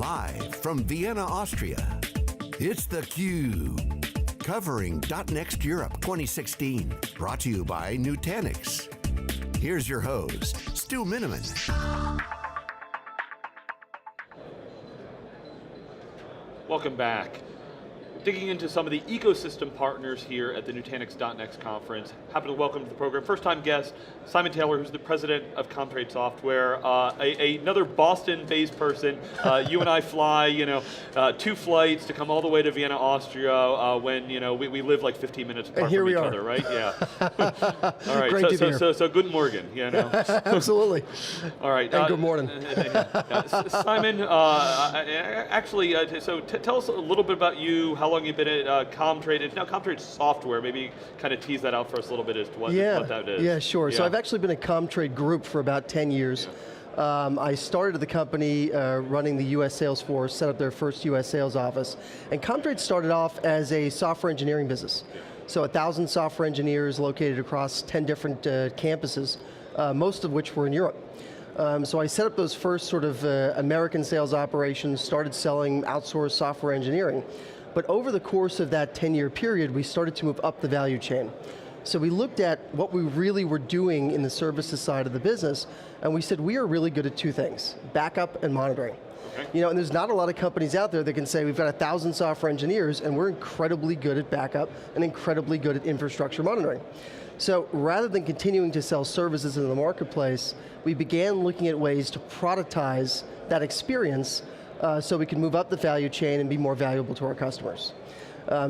Live from Vienna, Austria, it's theCUBE, covering .next Europe 2016. Brought to you by Nutanix. Here's your host, Stu Miniman. Welcome back. Digging into some of the ecosystem partners here at the Nutanix .next conference. Happy to welcome to the program, first time guest, Simon Taylor, who's the president of Comtrade Software, another Boston-based person. You and I fly, 2 flights to come all the way to Vienna, Austria, when we live like 15 minutes apart from each other, right? Yeah. All right, Great to be here. so good morning, Absolutely. All right. And good morning. Simon, so tell us a little bit about you, how long you've been at Comtrade. It's now Comtrade Software. Maybe kind of tease that out for us a little bit as to what that is. Yeah, sure. Yeah. So I've actually been at Comtrade Group for about 10 years. Yeah. I started at the company running the US sales force, set up their first US sales office. And Comtrade started off as a software engineering business. Yeah. So 1,000 software engineers located across 10 different campuses, most of which were in Europe. So I set up those first sort of American sales operations, started selling outsourced software engineering. But over the course of that 10-year period, we started to move up the value chain. So we looked at what we really were doing in the services side of the business, and we said we are really good at 2 things, backup and monitoring. Okay. And there's not a lot of companies out there that can say we've got 1,000 software engineers and we're incredibly good at backup and incredibly good at infrastructure monitoring. So rather than continuing to sell services in the marketplace, we began looking at ways to productize that experience so we can move up the value chain and be more valuable to our customers.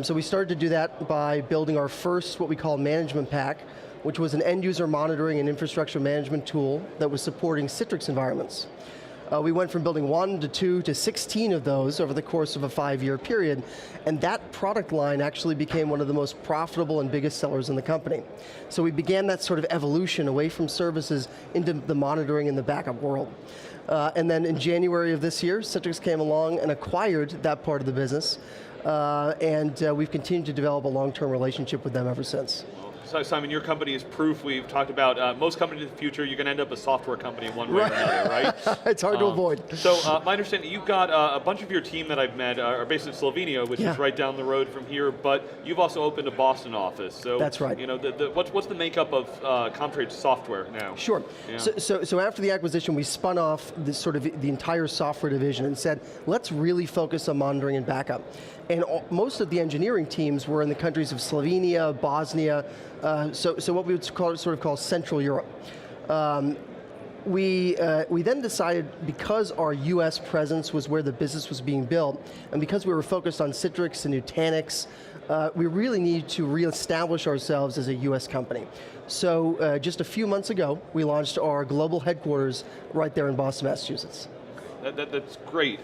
So we started to do that by building our first, what we call management pack, which was an end user monitoring and infrastructure management tool that was supporting Citrix environments. We went from building 1 to 2 to 16 of those over the course of a 5-year period, and that product line actually became one of the most profitable and biggest sellers in the company. So we began that sort of evolution away from services into the monitoring and the backup world. And then in January of this year, Citrix came along and acquired that part of the business, and we've continued to develop a long-term relationship with them ever since. So Simon, your company is proof. We've talked about most companies in the future, you're going to end up a software company in one way or another, right? It's hard to avoid. So my understanding, you've got a bunch of your team that I've met are based in Slovenia, which is right down the road from here, but you've also opened a Boston office. So that's right. What's the makeup of Comtrade Software now? Sure. Yeah. So after the acquisition, we spun off this sort of the entire software division and said, let's really focus on monitoring and backup. And most of the engineering teams were in the countries of Slovenia, Bosnia, so what we would sort of call Central Europe. We then decided, because our US presence was where the business was being built, and because we were focused on Citrix and Nutanix, we really needed to reestablish ourselves as a US company. So just a few months ago, we launched our global headquarters right there in Boston, Massachusetts. That's great.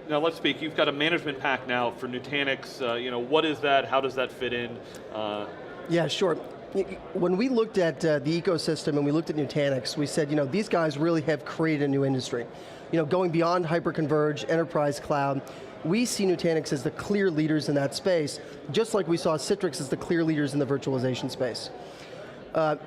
Now let's speak, you've got a management pack now for Nutanix. What is that? How does that fit in? Yeah, sure. When we looked at the ecosystem and we looked at Nutanix, we said, these guys really have created a new industry. Going beyond hyperconverged, enterprise cloud, we see Nutanix as the clear leaders in that space, just like we saw Citrix as the clear leaders in the virtualization space.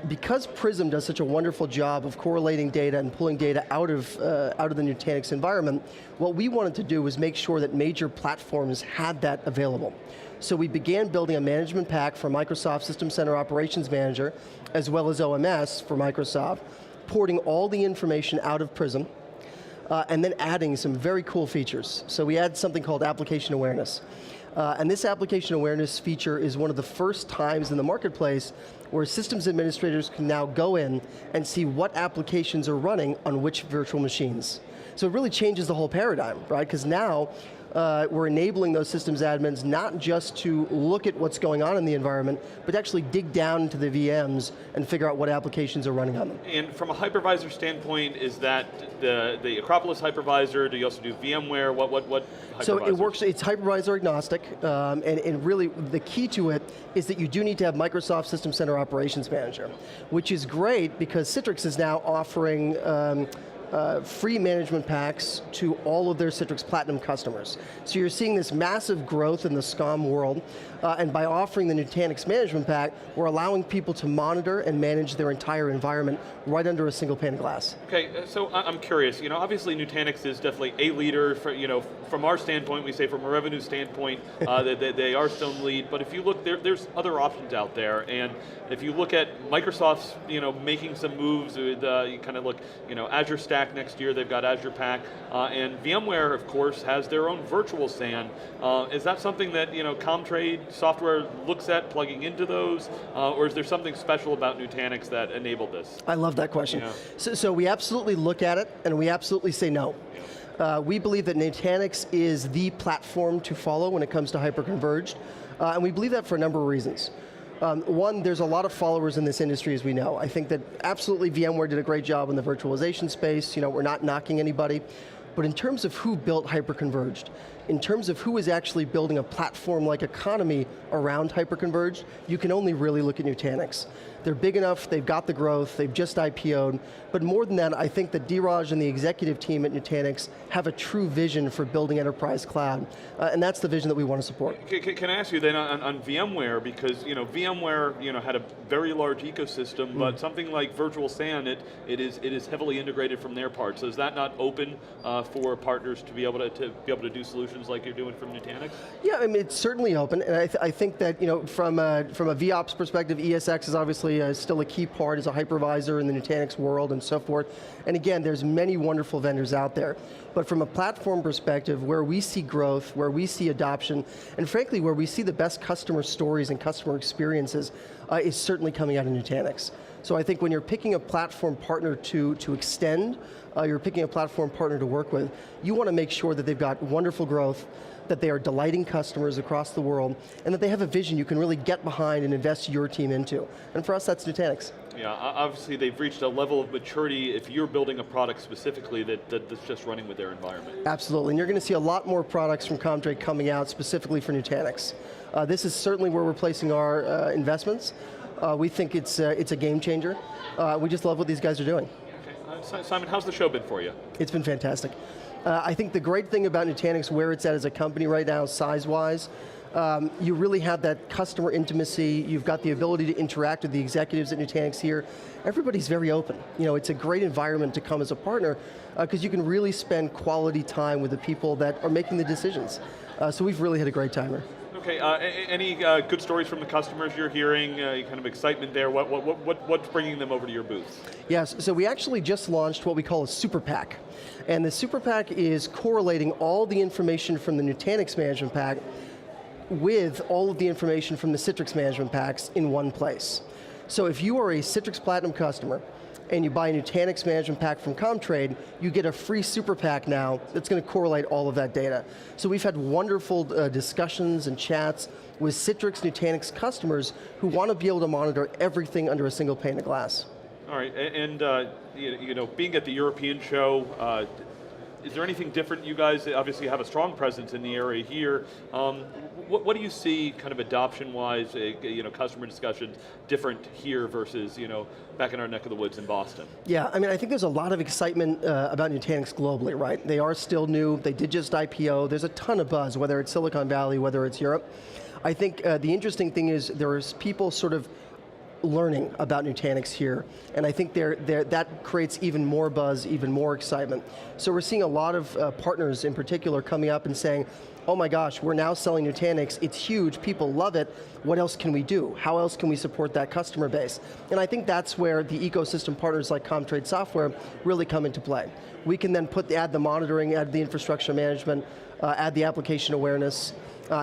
Because Prism does such a wonderful job of correlating data and pulling data out of the Nutanix environment, what we wanted to do was make sure that major platforms had that available. So we began building a management pack for Microsoft System Center Operations Manager, as well as OMS for Microsoft, porting all the information out of Prism, and then adding some very cool features. So we add something called application awareness. And this application awareness feature is one of the first times in the marketplace where systems administrators can now go in and see what applications are running on which virtual machines. So it really changes the whole paradigm, right? Because now we're enabling those systems admins not just to look at what's going on in the environment, but actually dig down into the VMs and figure out what applications are running on them. And from a hypervisor standpoint, is that the Acropolis hypervisor? Do you also do VMware? What So it works, it's hypervisor agnostic, and really the key to it is that you do need to have Microsoft System Center Operations Manager, which is great because Citrix is now offering free management packs to all of their Citrix Platinum customers. So you're seeing this massive growth in the SCOM world, and by offering the Nutanix management pack, we're allowing people to monitor and manage their entire environment right under a single pane of glass. Okay, so I'm curious, obviously Nutanix is definitely a leader, from our standpoint, we say from a revenue standpoint, they are still in the lead, but if you look, there's other options out there, and if you look at Microsoft's, making some moves with, you kind of look, Azure Stack next year, they've got Azure Pack, and VMware, of course, has their own virtual SAN. Is that something that, Comtrade software looks at plugging into those, or is there something special about Nutanix that enabled this? I love that question. Yeah. So we absolutely look at it, and we absolutely say no. We believe that Nutanix is the platform to follow when it comes to hyperconverged, and we believe that for a number of reasons. One, there's a lot of followers in this industry, as we know. I think that absolutely VMware did a great job in the virtualization space. We're not knocking anybody. But in terms of who built hyperconverged, in terms of who is actually building a platform-like economy around hyperconverged, you can only really look at Nutanix. They're big enough, they've got the growth, they've just IPO'd, but more than that, I think that Dheeraj and the executive team at Nutanix have a true vision for building enterprise cloud, and that's the vision that we want to support. Can I ask you then on VMware, because VMware had a very large ecosystem, but something like virtual SAN, it is heavily integrated from their part, so is that not open for partners to be able to do solutions like you're doing from Nutanix? Yeah, I mean, it's certainly open, and I think that from a VOps perspective, ESX is obviously still a key part as a hypervisor in the Nutanix world and so forth. And again, there's many wonderful vendors out there. But from a platform perspective, where we see growth, where we see adoption, and frankly, where we see the best customer stories and customer experiences is certainly coming out of Nutanix. So I think when you're picking a platform partner to extend, you're picking a platform partner to work with, you want to make sure that they've got wonderful growth, that they are delighting customers across the world, and that they have a vision you can really get behind and invest your team into. And for us, that's Nutanix. Yeah, obviously they've reached a level of maturity if you're building a product specifically that's just running with their environment. Absolutely, and you're going to see a lot more products from Comtrade coming out specifically for Nutanix. This is certainly where we're placing our investments. We think it's a game changer. We just love what these guys are doing. Okay. Simon, how's the show been for you? It's been fantastic. I think the great thing about Nutanix, where it's at as a company right now, size-wise, you really have that customer intimacy, you've got the ability to interact with the executives at Nutanix here. Everybody's very open. It's a great environment to come as a partner, because you can really spend quality time with the people that are making the decisions. So we've really had a great time here. Okay, any good stories from the customers you're hearing, kind of excitement there? What's bringing them over to your booth? Yes, so we actually just launched what we call a Super Pack. And the Super Pack is correlating all the information from the Nutanix management pack with all of the information from the Citrix management packs in one place. So if you are a Citrix Platinum customer, and you buy a Nutanix management pack from Comtrade, you get a free super pack now that's going to correlate all of that data. So we've had wonderful discussions and chats with Citrix Nutanix customers who want to be able to monitor everything under a single pane of glass. All right, and being at the European show, is there anything different? You guys obviously have a strong presence in the area here. What do you see kind of adoption-wise, customer discussions different here versus back in our neck of the woods in Boston? Yeah, I mean, I think there's a lot of excitement about Nutanix globally, right? They are still new, they did just IPO, there's a ton of buzz, whether it's Silicon Valley, whether it's Europe. I think the interesting thing is there's people sort of learning about Nutanix here, and I think that creates even more buzz, even more excitement. So we're seeing a lot of partners in particular coming up and saying, oh my gosh, we're now selling Nutanix, it's huge, people love it, what else can we do? How else can we support that customer base? And I think that's where the ecosystem partners like Comtrade Software really come into play. We can then add the monitoring, add the infrastructure management, add the application awareness,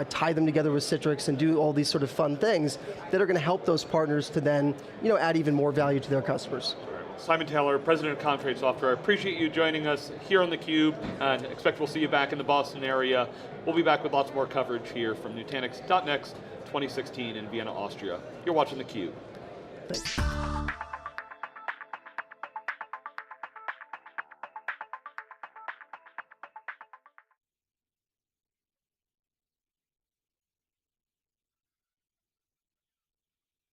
tie them together with Citrix and do all these sort of fun things that are going to help those partners to then add even more value to their customers. Simon Taylor, President of Comtrade Software, I appreciate you joining us here on theCUBE, and expect we'll see you back in the Boston area. We'll be back with lots more coverage here from Nutanix.next 2016 in Vienna, Austria. You're watching theCUBE. Thanks.